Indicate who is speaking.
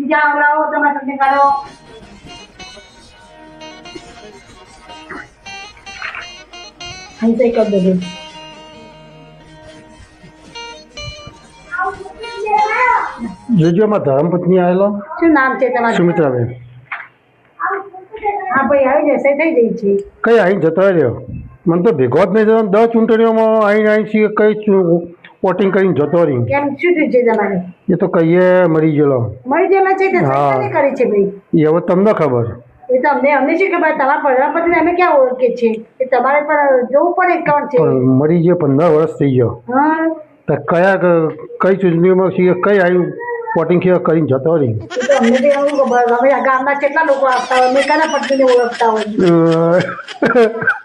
Speaker 1: જાઓ લાવો તમારે તમને કાઢો અહીં તો કરી દેજો
Speaker 2: જોજો માં ધર્મપત્ની આવેલો
Speaker 1: શું નામ છે તમારું
Speaker 2: સુમિત્રાબેન
Speaker 1: હા ભાઈ આવી જશે થઈ જઈ છે
Speaker 2: કઈ આવીને જતો રહ્યો મને તો ભેગો જ નહીં થતો 10 ચૂંટણીઓમાં આવીને છીએ કઈ વોટિંગ કરીને જતો રહી
Speaker 1: કેમ શું થયું છે તમારે
Speaker 2: એ તો કહીએ મરી ગયેલો
Speaker 1: મળી ગયેલા છે તે
Speaker 2: હા.
Speaker 1: સહી કરી છે ભાઈ
Speaker 2: એ હવે તમને ખબર
Speaker 1: એ તો અમને શું ખબર તમારા પ્રધાનમંત્રીને અમે ક્યાં ઓળખીએ છીએ એ તમારે પણ જોવું પડે કોણ છે
Speaker 2: પણ મરી ગયો 15 વર્ષ થઈ ગયો
Speaker 1: હા
Speaker 2: તો કઈ ચૂંટણીઓમાં છીએ કઈ આવ્યું વોટિંગ કરીને જતો રહી
Speaker 1: એ તો અમને તો એવું ખબર હવે આ ગામના કેટલા લોકો આવતા હોય અમે કના પટ્ટીને ઓળખતા હોય